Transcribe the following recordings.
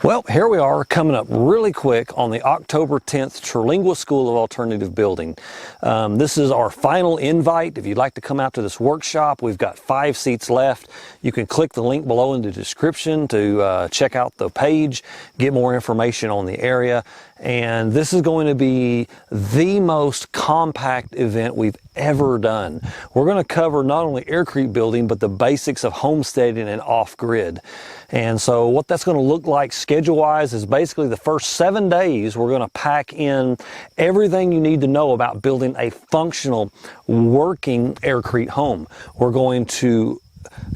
Well, here we are coming up really quick on the October 10th Terlingua School of Alternative Building. This is our final invite. If you'd like to come out to this workshop, we've got 5 seats left. You can click the link below in the description to check out the page, get more information on the area. And this is going to be the most compact event we've ever done. We're going to cover not only AirCrete building, but the basics of homesteading and off-grid. And so what that's going to look like schedule-wise is basically the first 7 days we're going to pack in everything you need to know about building a functional, working AirCrete home. We're going to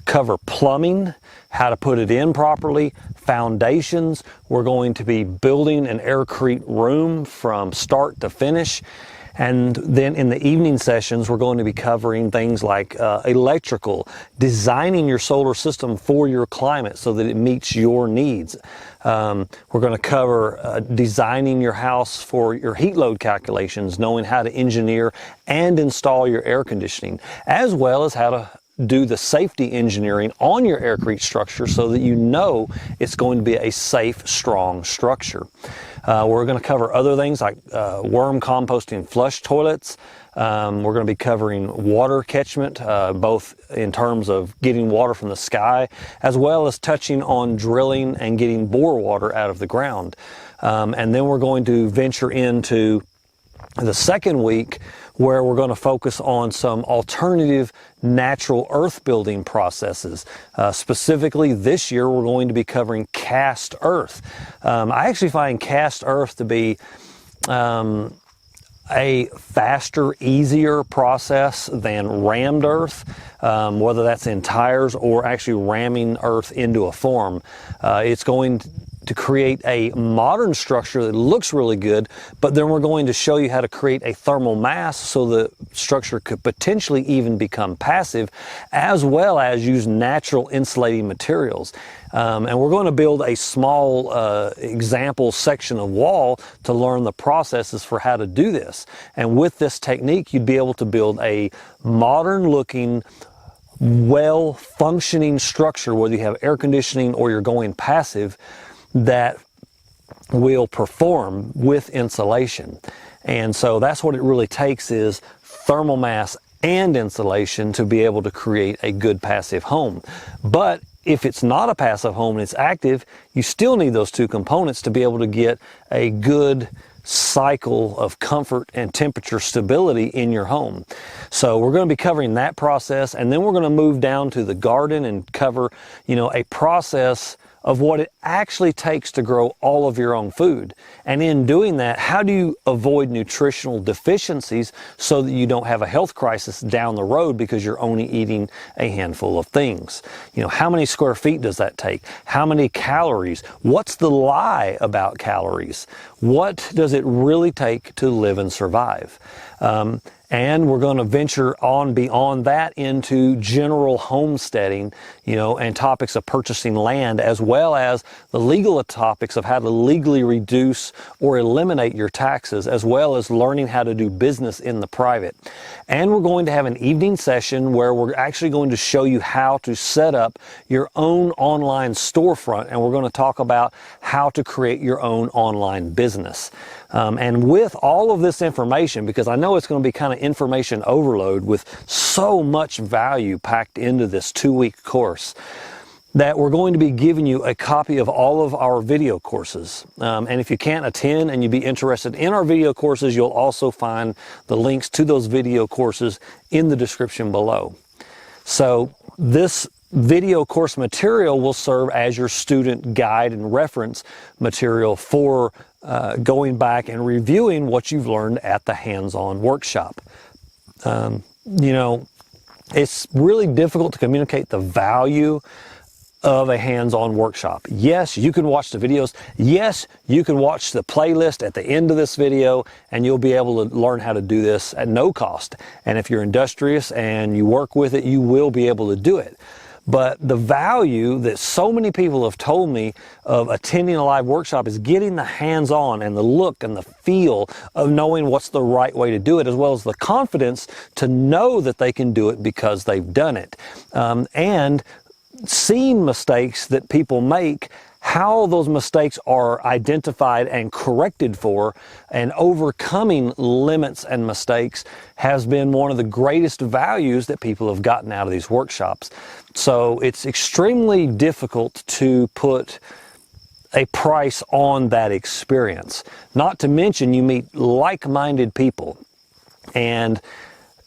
cover plumbing, how to put it in properly, foundations. We're going to be building an AirCrete room from start to finish. And then in the evening sessions, we're going to be covering things like electrical, designing your solar system for your climate so that it meets your needs. We're going to cover designing your house for your heat load calculations, knowing how to engineer and install your air conditioning, as well as how to do the safety engineering on your AirCrete structure so that you know it's going to be a safe, strong structure. We're going to cover other things like worm composting flush toilets. We're going to be covering water catchment, both in terms of getting water from the sky, as well as touching on drilling and getting bore water out of the ground. And then we're going to venture into the second week where we're going to focus on some alternative natural earth building processes. Specifically this year we're going to be covering cast earth. I actually find cast earth to be a faster, easier process than rammed earth, whether that's in tires or actually ramming earth into a form. It's going to create a modern structure that looks really good, but then we're going to show you how to create a thermal mass so the structure could potentially even become passive, as well as use natural insulating materials. And we're going to build a small example section of wall to learn the processes for how to do this. And with this technique, you'd be able to build a modern looking, well-functioning structure, whether you have air conditioning or you're going passive, that will perform with insulation. And so that's what it really takes, is thermal mass and insulation to be able to create a good passive home. But if it's not a passive home and it's active, you still need those two components to be able to get a good cycle of comfort and temperature stability in your home. So we're going to be covering that process, and then we're going to move down to the garden and cover, a process of what it actually takes to grow all of your own food. And in doing that, how do you avoid nutritional deficiencies so that you don't have a health crisis down the road because you're only eating a handful of things? How many square feet does that take? How many calories? What's the lie about calories? What does it really take to live and survive? And we're going to venture on beyond that into general homesteading, and topics of purchasing land, as well as the legal topics of how to legally reduce or eliminate your taxes, as well as learning how to do business in the private. And we're going to have an evening session where we're actually going to show you how to set up your own online storefront, and we're going to talk about how to create your own online business. And with all of this information, because I know it's going to be kind of information overload with so much value packed into this 2-week course, that we're going to be giving you a copy of all of our video courses. And if you can't attend and you'd be interested in our video courses, you'll also find the links to those video courses in the description below. So this video course material will serve as your student guide and reference material for going back and reviewing what you've learned at the hands-on workshop. It's really difficult to communicate the value of a hands-on workshop. Yes, you can watch the videos. Yes, you can watch the playlist at the end of this video, and you'll be able to learn how to do this at no cost. And if you're industrious and you work with it, you will be able to do it. But the value that so many people have told me of attending a live workshop is getting the hands-on and the look and the feel of knowing what's the right way to do it, as well as the confidence to know that they can do it because they've done it. And seeing mistakes that people make, how those mistakes are identified and corrected for, and overcoming limits and mistakes has been one of the greatest values that people have gotten out of these workshops. So it's extremely difficult to put a price on that experience. Not to mention you meet like-minded people, and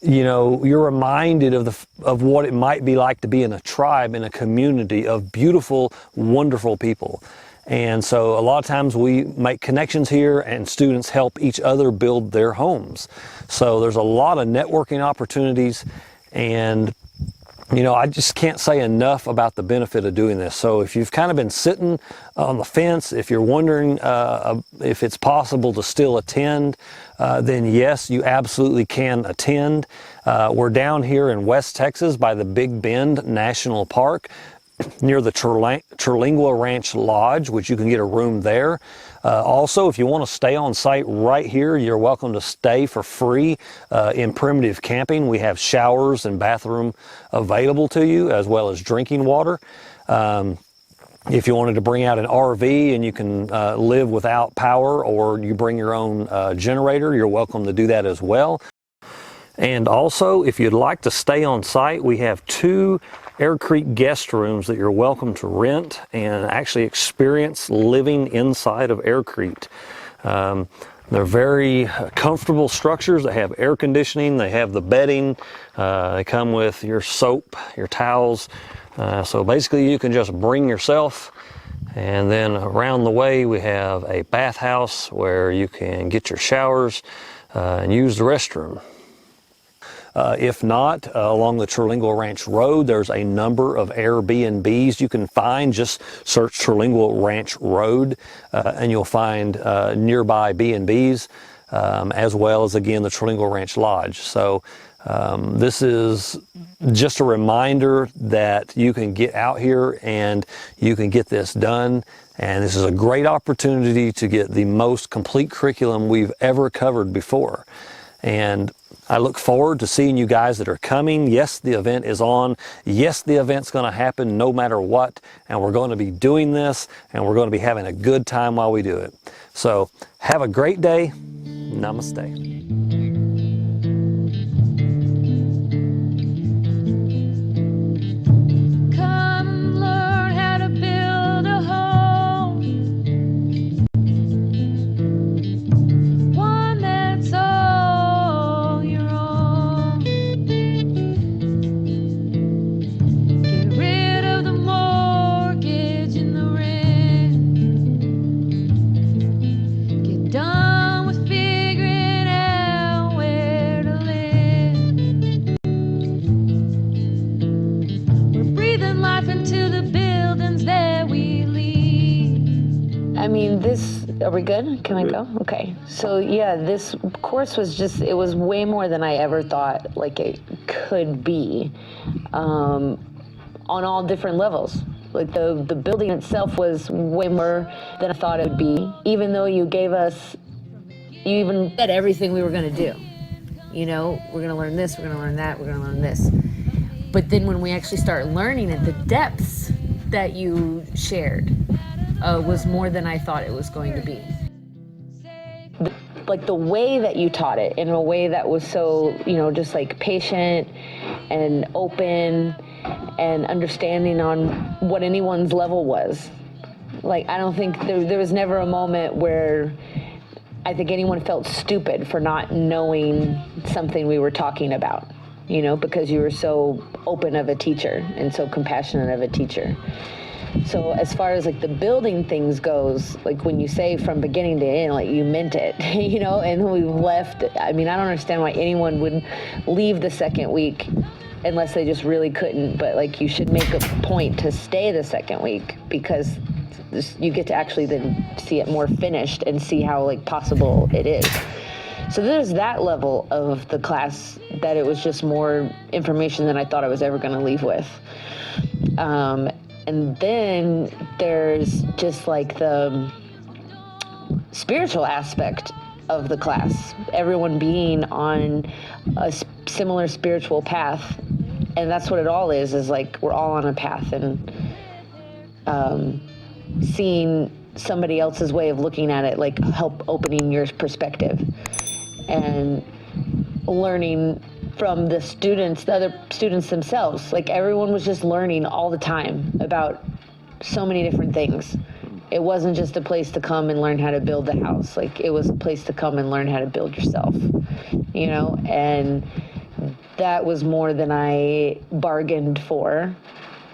you know, you're reminded of what it might be like to be in a tribe, in a community of beautiful, wonderful people. And so a lot of times we make connections here, and students help each other build their homes. So there's a lot of networking opportunities, and you know, I just can't say enough about the benefit of doing this. So if you've kind of been sitting on the fence, if you're wondering if it's possible to still attend, then yes, you absolutely can attend. We're down here in West Texas by the Big Bend National Park, near the Terlingua Ranch Lodge, which you can get a room there. Also, if you want to stay on site right here, you're welcome to stay for free in Primitive Camping. We have showers and bathroom available to you, as well as drinking water. If you wanted to bring out an RV and you can live without power, or you bring your own generator, you're welcome to do that as well. And also, if you'd like to stay on site, we have 2 AirCrete guest rooms that you're welcome to rent and actually experience living inside of AirCrete. They're very comfortable structures. They have air conditioning, they have the bedding, they come with your soap, your towels. So basically you can just bring yourself. And then around the way we have a bathhouse where you can get your showers and use the restroom. If not, along the Terlingua Ranch Road, there's a number of Airbnbs you can find. Just search Terlingua Ranch Road and you'll find nearby B&Bs, as well as, again, the Terlingua Ranch Lodge. So this is just a reminder that you can get out here and you can get this done. And this is a great opportunity to get the most complete curriculum we've ever covered before. And I look forward to seeing you guys that are coming. Yes, the event is on. Yes, the event's going to happen no matter what. And we're going to be doing this, and we're going to be having a good time while we do it. So have a great day. Namaste. Are we good? Can I go? Okay. So yeah, this course was just, it was way more than I ever thought like it could be, on all different levels. Like the building itself was way more than I thought it would be, even though you gave us, you even said everything we were going to do. You know, we're going to learn this, we're going to learn that, we're going to learn this. But then when we actually start learning it, the depths that you shared was more than I thought it was going to be. Like the way that you taught it, in a way that was so, you know, just like patient and open and understanding on what anyone's level was. Like, I don't think there was never a moment where I think anyone felt stupid for not knowing something we were talking about, you know, because you were so open of a teacher and so compassionate of a teacher. So as far as like the building things goes, like when you say from beginning to end, like you meant it, you know, and we left. I mean, I don't understand why anyone would leave the second week unless they just really couldn't, but like you should make a point to stay the second week, because you get to actually then see it more finished and see how like possible it is. So there's that level of the class, that it was just more information than I thought I was ever going to leave with. And then there's just like the spiritual aspect of the class, everyone being on a similar spiritual path. And that's what it all is like we're all on a path. And seeing somebody else's way of looking at it, like help opening your perspective, and learning from the students, the other students themselves. Like everyone was just learning all the time about so many different things. It wasn't just a place to come and learn how to build the house. Like it was a place to come and learn how to build yourself, you know, and that was more than I bargained for.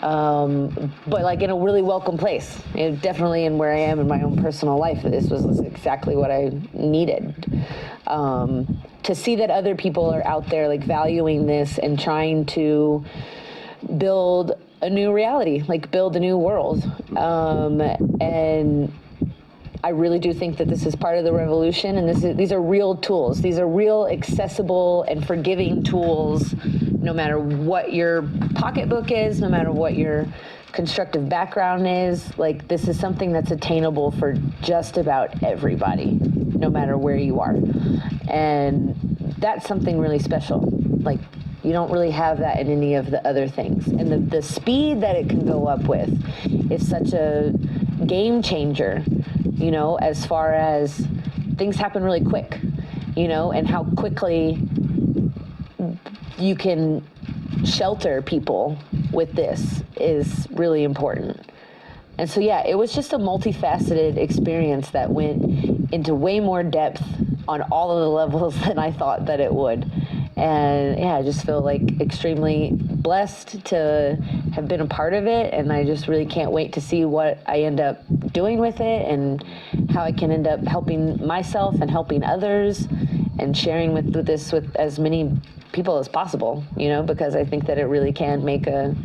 But like in a really welcome place. Definitely in where I am in my own personal life, this was exactly what I needed. To see that other people are out there like valuing this and trying to build a new reality, like build a new world. And I really do think that this is part of the revolution, and these are real tools. These are real accessible and forgiving tools, no matter what your pocketbook is, no matter what your constructive background is. Like this is something that's attainable for just about everybody, no matter where you are. And that's something really special. Like you don't really have that in any of the other things. And the speed that it can go up with is such a game changer, you know, as far as things happen really quick, you know, and how quickly you can shelter people with this is really important. And so, yeah, it was just a multifaceted experience that went into way more depth on all of the levels than I thought that it would. And yeah, I just feel like extremely blessed to have been a part of it. And I just really can't wait to see what I end up doing with it and how I can end up helping myself and helping others and sharing with this with as many people as possible, you know, because I think that it really can make a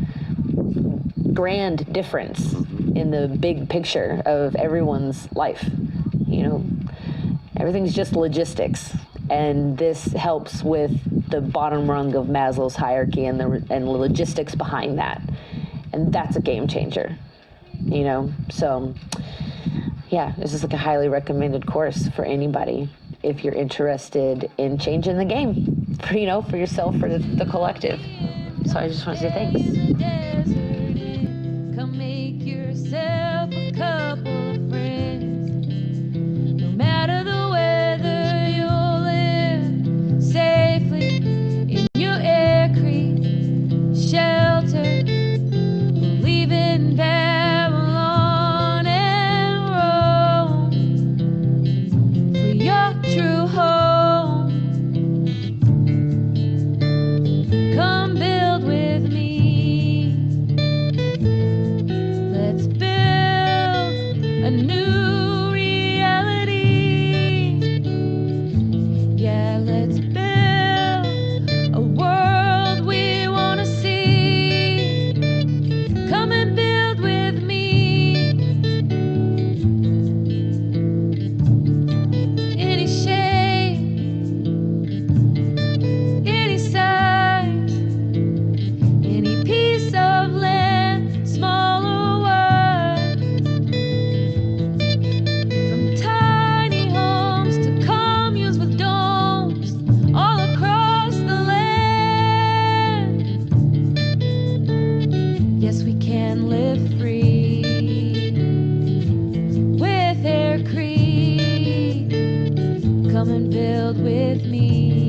grand difference in the big picture of everyone's life. You know, everything's just logistics. And this helps with the bottom rung of Maslow's hierarchy and the logistics behind that. And that's a game changer, you know? So yeah, this is like a highly recommended course for anybody if you're interested in changing the game for, you know, for yourself, for the collective. So I just want to say thanks. Come make yourself a couple of friends. No matter the weather, you'll live safely in your AirCrete shelter. Believe in Babylon and Rome for your true home. Come build with me. Let's build a new reality. Yeah, let's build a world we want to see. Come and build with me. Any shape, any size, any piece of land, small or wide. From tiny homes to communes with domes, all across the land. Yes, we can live free with AirCrete. Come and build with me.